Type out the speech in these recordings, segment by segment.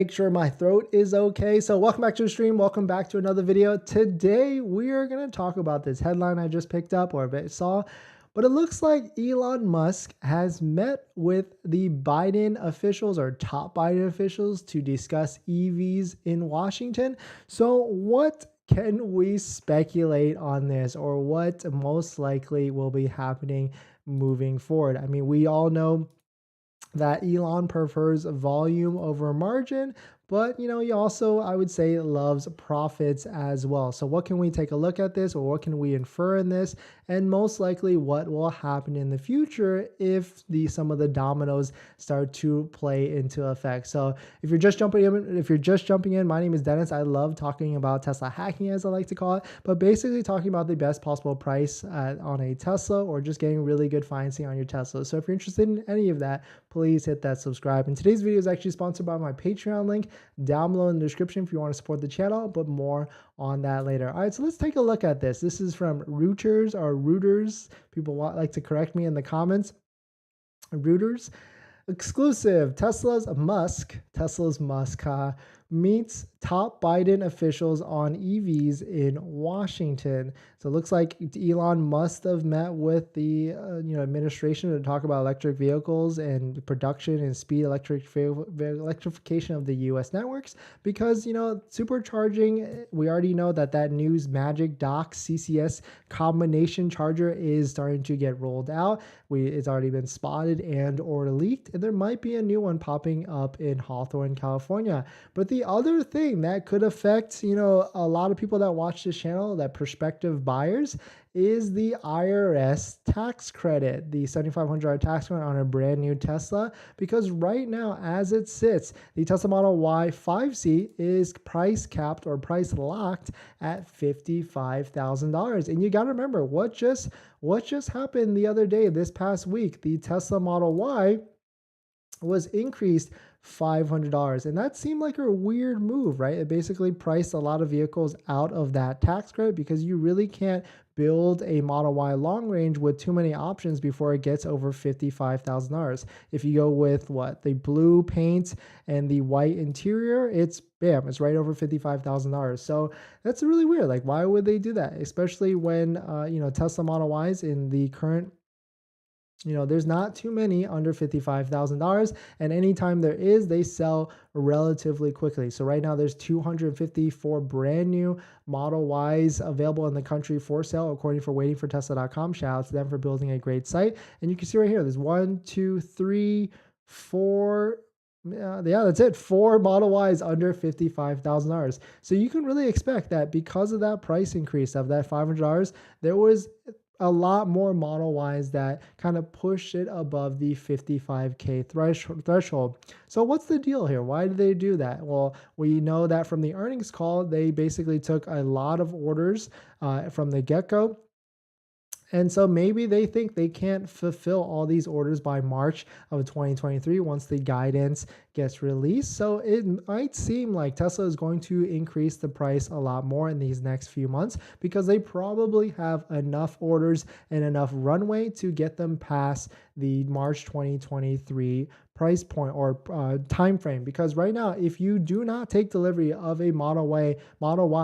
Make sure my throat is okay. So welcome back to the stream. Welcome back to another video. Today we are going to talk about this headline I just picked up or saw, but it looks like Elon Musk has met with the Biden officials or top Biden officials to discuss EVs in Washington. So what can we speculate on this, or what most likely will be happening moving forward? I mean, we all know that Elon prefers volume over margin, but he also, I would say, loves profits as well. So what can we take a look at this, or what can we infer in this, and most likely what will happen in the future if some of the dominoes start to play into effect. So if you're just jumping in, my name is Dennis. I love talking about Tesla hacking, as I like to call it, but basically talking about the best possible price on a Tesla, or just getting really good financing on your Tesla. So if you're interested in any of that, please hit that subscribe. And today's video is actually sponsored by my Patreon link down below in the description if you want to support the channel, but more on that later. All right, so let's take a look at this. This is from Reuters. People like to correct me in the comments. Reuters. Exclusive. Tesla's Musk meets top Biden officials on EVs in Washington. So it looks like Elon must have met with the administration to talk about electric vehicles and production and speed electrification of the U.S. networks, because supercharging, we already know that news Magic Dock CCS combination charger is starting to get rolled out. It's already been spotted and or leaked, and there might be a new one popping up in Hawthorne, California. But the other thing that could affect, a lot of people that watch this channel, that prospective buyers, is the IRS tax credit, the $7,500 tax credit on a brand new Tesla. Because right now, as it sits, the Tesla Model Y 5C is price capped or price locked at $55,000. And you got to remember what just happened the other day, this past week. The Tesla Model Y was increased $500, and that seemed like a weird move, right? It basically priced a lot of vehicles out of that tax credit, because you really can't build a Model Y long range with too many options before it gets over $55,000. If you go with the blue paint and the white interior, it's right over $55,000. So that's really weird. Like, why would they do that? Especially when Tesla Model Ys in the current, there's not too many under $55,000, and anytime there is, they sell relatively quickly. So right now there's 254 brand new Model Ys available in the country for sale, according for waitingfortesla.com. Shout out to them for building a great site. And you can see right here, there's 1, 2, 3, 4. Yeah, that's it. 4 Model Ys under $55,000. So you can really expect that because of that price increase of that $500, there was a lot more Model Ys that kind of push it above the 55K threshold. So what's the deal here? Why did they do that? Well, we know that from the earnings call, they basically took a lot of orders from the get-go. And so maybe they think they can't fulfill all these orders by March of 2023 once the guidance gets released. So it might seem like Tesla is going to increase the price a lot more in these next few months, because they probably have enough orders and enough runway to get them past the March 2023 price point or time frame. Because right now, if you do not take delivery of a Model Y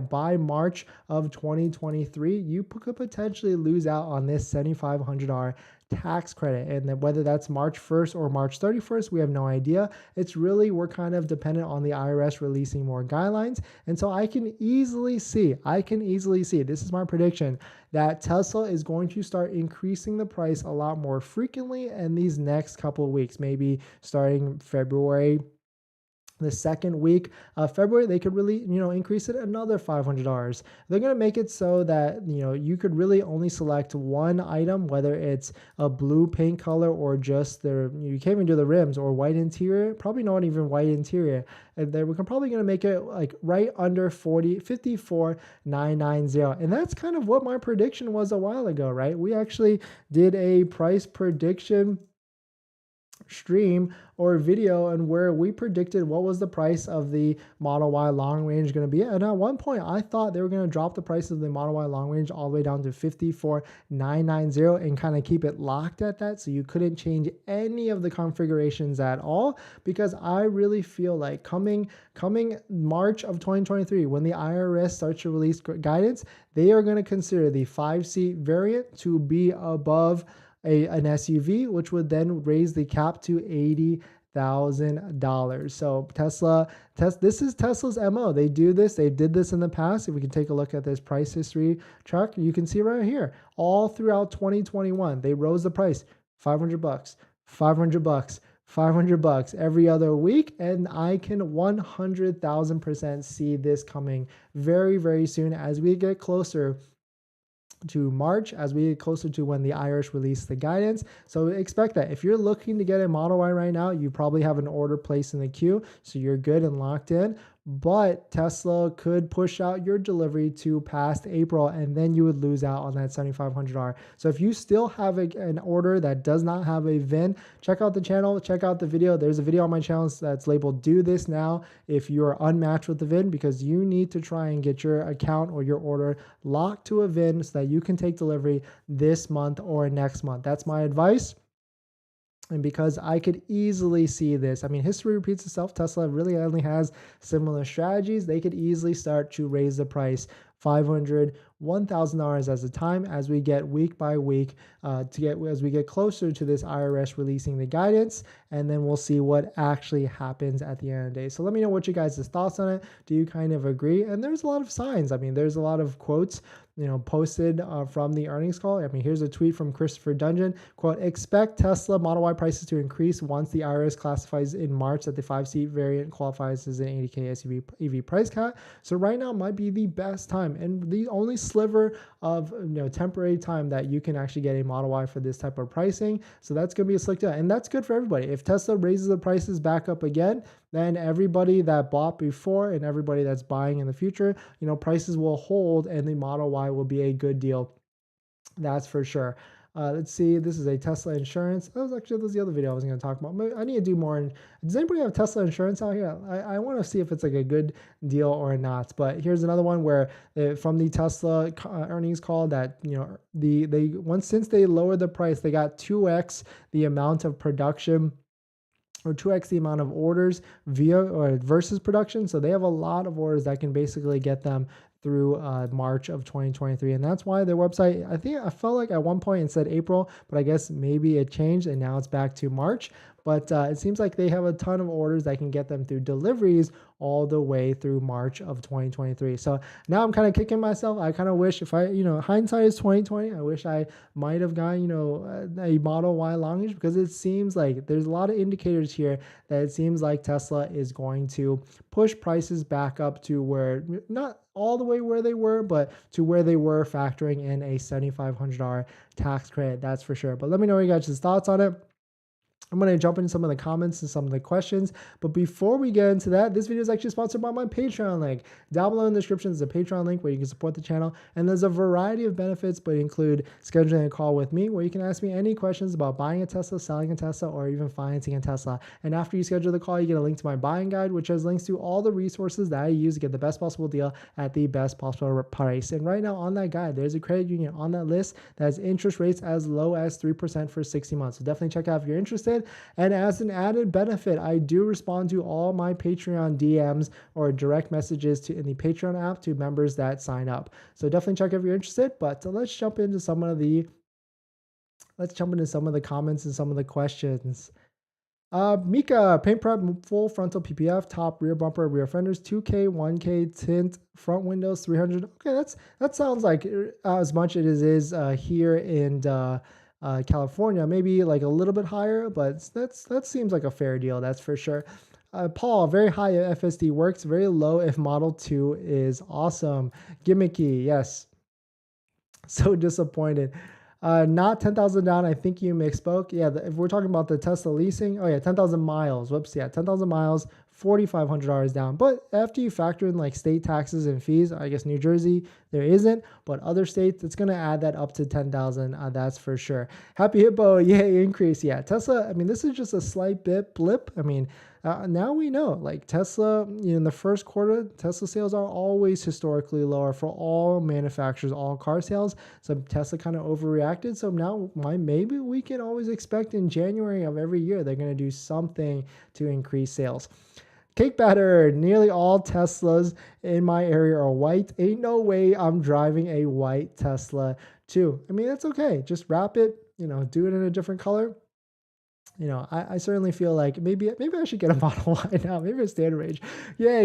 by March of 2023, you could potentially lose out on this $7,500 tax credit. And then whether that's March 1st or March 31st, we have no idea. We're kind of dependent on the IRS releasing more guidelines. And so I can easily see, this is my prediction, that Tesla is going to start increasing the price a lot more frequently in these next couple of weeks, maybe starting February. The second week of February, they could really, increase it another $500. They're going to make it so that, you could really only select one item, whether it's a blue paint color or just you can't even do the rims, or white interior, probably not even white interior. And we're probably going to make it like right under 54,990. And that's kind of what my prediction was a while ago, right? We actually did a price prediction stream or video and where we predicted what was the price of the Model Y long range going to be. And at one point, I thought they were going to drop the price of the Model Y long range all the way down to $54,990 and kind of keep it locked at that, so you couldn't change any of the configurations at all. Because I really feel like coming March of 2023, when the IRS starts to release guidance, they are going to consider the 5-seat variant to be above an SUV, which would then raise the cap to $80,000. So this is Tesla's MO. They do this. They did this in the past. If we can take a look at this price history chart, you can see right here, all throughout 2021, they rose the price $500, $500, $500 every other week. And I can 100,000% see this coming very, very soon as we get closer to March, as we get closer to when the IRS released the guidance. So expect that. If you're looking to get a Model Y right now, you probably have an order placed in the queue, so you're good and locked in. But Tesla could push out your delivery to past April, and then you would lose out on that $7,500. So if you still have an order that does not have a VIN, check out the channel, check out the video. There's a video on my channel that's labeled "Do This Now" if you're unmatched with the VIN, because you need to try and get your account or your order locked to a VIN so that you can take delivery this month or next month. That's my advice. And because I could easily see this, I mean, history repeats itself. Tesla really only has similar strategies. They could easily start to raise the price $500, $1,000 as a time as we get week by week as we get closer to this IRS releasing the guidance, and then we'll see what actually happens at the end of the day. So let me know what you guys' thoughts on it. Do you kind of agree? And there's a lot of signs. I mean, there's a lot of quotes posted from the earnings call. I mean, here's a tweet from Christopher Dungeon, quote, "Expect Tesla Model Y prices to increase once the IRS classifies in March that the 5-seat variant qualifies as an 80K SUV EV price cut. So right now might be the best time and the only sliver of temporary time that you can actually get a Model Y for this type of pricing. So that's going to be a slick deal, and that's good for everybody. If Tesla raises the prices back up again, then everybody that bought before and everybody that's buying in the future, prices will hold and the Model Y will be a good deal. That's for sure. Let's see. This is a Tesla insurance. That was the other video I was going to talk about. I need to do more. Does anybody have Tesla insurance out here? I want to see if it's like a good deal or not. But here's another one where from the Tesla earnings call that since they lowered the price, they got 2x the amount of production, or 2x the amount of orders versus production. So they have a lot of orders that can basically get them through March of 2023. And that's why their website, I felt like at one point it said April, but I guess maybe it changed and now it's back to March. But it seems like they have a ton of orders that can get them through deliveries all the way through March of 2023. So now I'm kind of kicking myself. I kind of wish hindsight is 2020. I wish I might have gotten, a Model Y long range, because it seems like there's a lot of indicators here that it seems like Tesla is going to push prices back up to where, not all the way where they were, but to where they were factoring in a $7,500 tax credit. That's for sure. But let me know your guys' thoughts on it. I'm going to jump into some of the comments and some of the questions. But before we get into that, this video is actually sponsored by my Patreon link. Down below in the description is a Patreon link where you can support the channel. And there's a variety of benefits, but include scheduling a call with me where you can ask me any questions about buying a Tesla, selling a Tesla, or even financing a Tesla. And after you schedule the call, you get a link to my buying guide, which has links to all the resources that I use to get the best possible deal at the best possible price. And right now on that guide, there's a credit union on that list that has interest rates as low as 3% for 60 months. So definitely check out if you're interested. And as an added benefit, I do respond to all my Patreon DMs or direct messages in the Patreon app to members that sign up. So definitely check if you're interested. But let's jump into some of the comments and some of the questions. Mika, paint prep, full frontal PPF, top rear bumper, rear fenders, 2K, 1K tint, front windows, 300. Okay, that sounds like as much as it is here in California, maybe like a little bit higher, but that seems like a fair deal. That's for sure. Paul, very high if FSD works, very low if Model 2 is awesome. Gimmicky, yes. So disappointed. Not 10,000 down. I think you misspoke. Yeah, if we're talking about the Tesla leasing, 10,000 miles. Whoops, yeah, 10,000 miles $4,500 down. But after you factor in like state taxes and fees, I guess New Jersey, there isn't, but other states, it's going to add that up to 10,000. That's for sure. Happy Hippo, yay, increase. Yeah, Tesla, I mean, this is just a slight blip. I mean, now we know, like Tesla, in the first quarter, Tesla sales are always historically lower for all manufacturers, all car sales. So Tesla kind of overreacted. So now maybe we can always expect in January of every year, they're going to do something to increase sales. Cake batter, nearly all Teslas in my area are white. Ain't no way I'm driving a white Tesla too. I mean, that's okay. Just wrap it, do it in a different color. I certainly feel like maybe I should get a Model Y now, maybe a standard range. Yay.